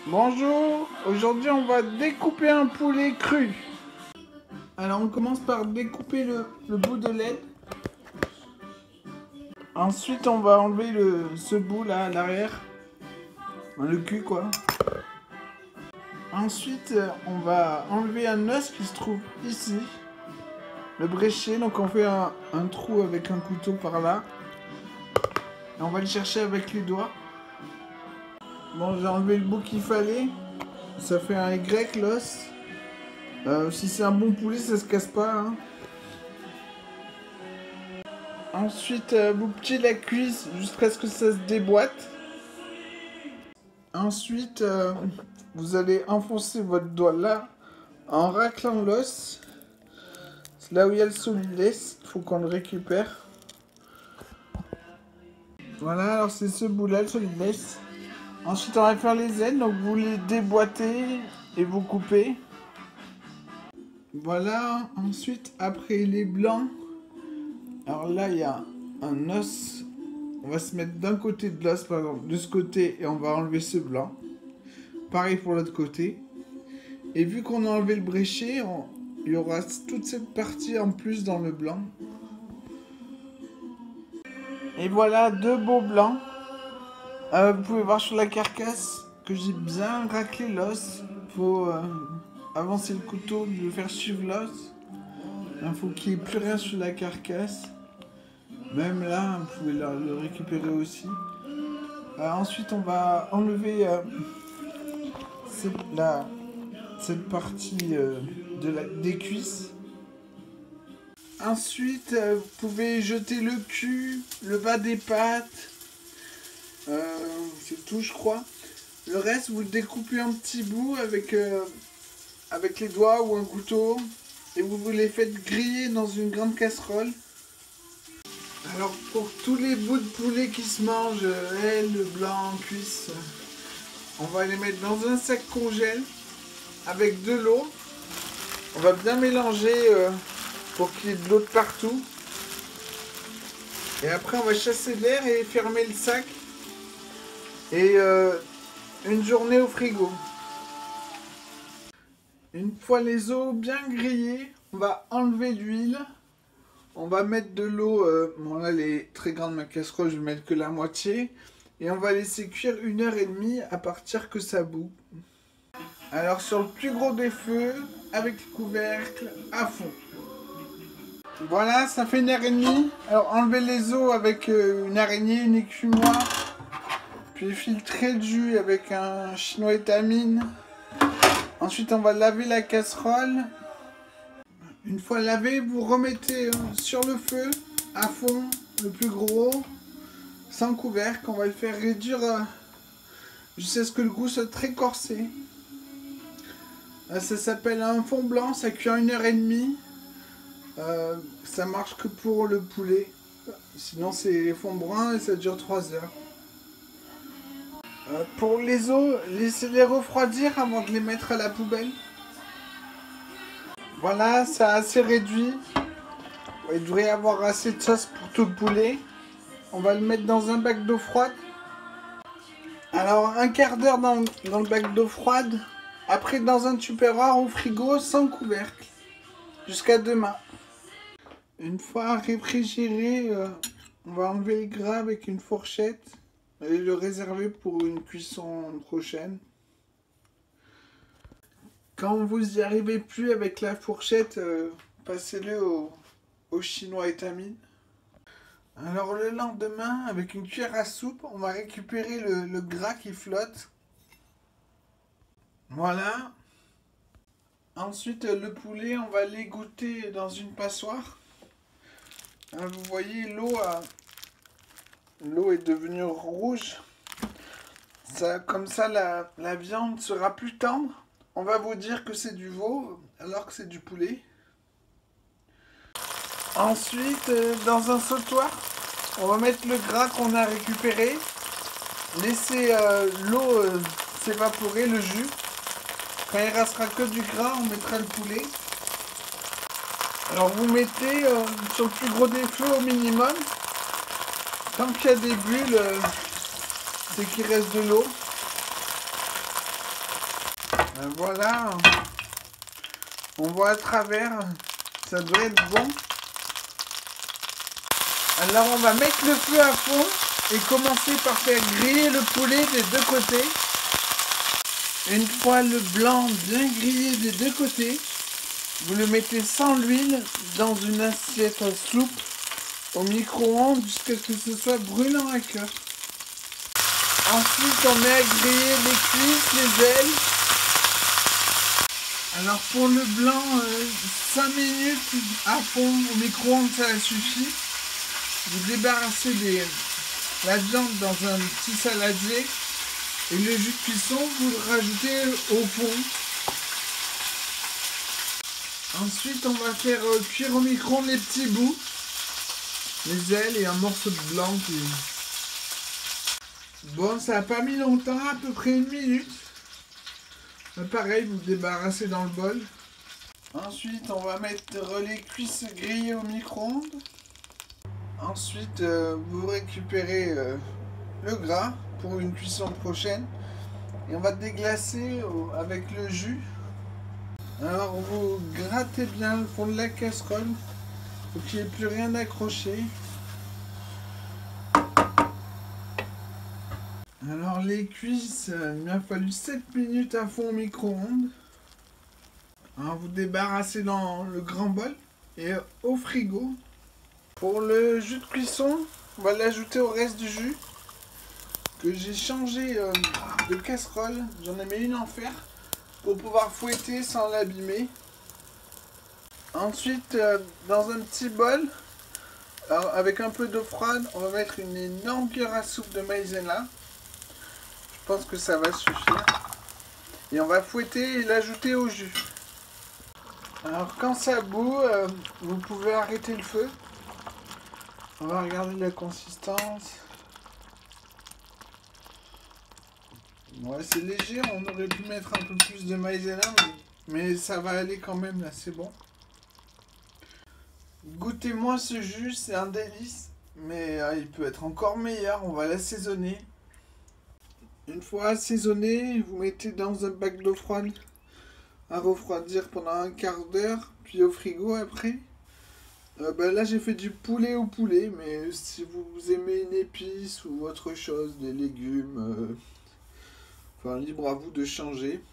Bonjour, aujourd'hui on va découper un poulet cru. Alors on commence par découper le bout de l'aile. Ensuite on va enlever ce bout là à l'arrière. Le cul quoi. Ensuite on va enlever un os qui se trouve ici. Le bréchet, donc on fait un trou avec un couteau par là. Et on va le chercher avec les doigts. Bon, j'ai enlevé le bout qu'il fallait. Ça fait un Y l'os. Si c'est un bon poulet, ça se casse pas. Hein. Ensuite, vous pliez la cuisse jusqu'à ce que ça se déboîte. Ensuite, vous allez enfoncer votre doigt là en raclant l'os. C'est là où il y a le solidless. Il faut qu'on le récupère. Voilà, alors c'est ce bout là, le solidless. Ensuite, on va faire les ailes. Donc, vous les déboîtez et vous coupez. Voilà, ensuite, après les blancs, alors là, il y a un os. On va se mettre d'un côté de l'os, par exemple, de ce côté, et on va enlever ce blanc. Pareil pour l'autre côté. Et vu qu'on a enlevé le bréchet, il y aura toute cette partie en plus dans le blanc. Et voilà, deux beaux blancs. Vous pouvez voir sur la carcasse que j'ai bien raclé l'os. Faut avancer le couteau, le faire suivre l'os. Il faut qu'il n'y ait plus rien sur la carcasse. Même là, vous pouvez le récupérer aussi. Ensuite, on va enlever cette partie des cuisses. Ensuite, vous pouvez jeter le cul, le bas des pattes. C'est tout, je crois. Le reste, vous le découpez en petits bouts avec les doigts ou un couteau. Et vous les faites griller dans une grande casserole. Alors pour tous les bouts de poulet qui se mangent, ailes, blanc, cuisses, on va les mettre dans un sac congèle avec de l'eau. On va bien mélanger pour qu'il y ait de l'eau de partout. Et après on va chasser l'air et fermer le sac. Et une journée au frigo. Une fois les os bien grillés, on va enlever l'huile. On va mettre de l'eau, bon là elle est très grande ma casserole, je vais mettre que la moitié. Et on va laisser cuire 1h30 à partir que ça bout. Alors sur le plus gros des feux, avec le couvercle à fond. Voilà, ça fait 1h30. Alors enlevez les os avec une araignée, une écumoire. Puis filtrer le jus avec un chinois étamine. Ensuite on va laver la casserole. Une fois lavé, vous remettez sur le feu, à fond, le plus gros, sans couvercle. On va le faire réduire jusqu'à ce que le goût soit très corsé. Ça s'appelle un fond blanc, ça cuit en 1h30. Ça marche que pour le poulet. Sinon c'est fond brun et ça dure 3 heures. Pour les os, laissez-les refroidir avant de les mettre à la poubelle. Voilà, ça a assez réduit. Il devrait y avoir assez de sauce pour tout le poulet. On va le mettre dans un bac d'eau froide. Alors, un quart d'heure dans le bac d'eau froide. Après, dans un tupperware au frigo sans couvercle. Jusqu'à demain. Une fois réfrigéré, on va enlever le gras avec une fourchette. Et le réserver pour une cuisson prochaine. Quand vous y arrivez plus avec la fourchette, passez-le au chinois étamine. Alors le lendemain, avec une cuillère à soupe, on va récupérer le gras qui flotte. Voilà. Ensuite, le poulet, on va l'égoutter dans une passoire. Vous voyez, l'eau est devenue rouge. Comme ça, la viande sera plus tendre. On va vous dire que c'est du veau, alors que c'est du poulet. Ensuite, dans un sautoir, on va mettre le gras qu'on a récupéré. Laisser l'eau s'évaporer, le jus. Quand il ne restera que du gras, on mettra le poulet. Alors vous mettez sur le plus gros des feux au minimum. Tant qu'il y a des bulles, c'est qu'il reste de l'eau. Voilà, on voit à travers, ça devrait être bon. Alors on va mettre le feu à fond et commencer par faire griller le poulet des deux côtés. Une fois le blanc bien grillé des deux côtés, vous le mettez sans l'huile dans une assiette à soupe au micro-ondes jusqu'à ce que ce soit brûlant à cœur. Ensuite on met à griller les cuisses, les ailes. Alors pour le blanc, 5 minutes à fond au micro-ondes ça suffit. Vous débarrassez la viande dans un petit saladier et le jus de cuisson vous le rajoutez au fond. Ensuite on va faire cuire au micro-ondes les petits bouts, les ailes et un morceau de blanc. Bon, ça n'a pas mis longtemps, à peu près 1 minute. Pareil, vous débarrassez dans le bol. Ensuite, on va mettre les cuisses grillées au micro-ondes. Ensuite, vous récupérez le gras pour une cuisson prochaine. Et on va déglacer avec le jus. Alors, vous grattez bien le fond de la casserole pour qu'il n'y ait plus rien accroché. Alors les cuisses, il m'a fallu 7 minutes à fond au micro-ondes. Alors vous débarrassez dans le grand bol et au frigo. Pour le jus de cuisson, on va l'ajouter au reste du jus que j'ai changé de casserole. J'en ai mis une en fer pour pouvoir fouetter sans l'abîmer. Ensuite, dans un petit bol, avec un peu d'eau froide, on va mettre une énorme cuillère à soupe de maïzena. Je pense que ça va suffire. Et on va fouetter et l'ajouter au jus. Alors quand ça bout, vous pouvez arrêter le feu. On va regarder la consistance. Ouais, c'est léger, on aurait pu mettre un peu plus de maïzena, mais ça va aller quand même, là, c'est bon. Goûtez-moi ce jus, c'est un délice, mais il peut être encore meilleur, on va l'assaisonner. Une fois assaisonné, vous mettez dans un bac d'eau froide à refroidir pendant un quart d'heure, puis au frigo après. Là j'ai fait du poulet au poulet, mais si vous aimez une épice ou autre chose, des légumes, enfin libre à vous de changer.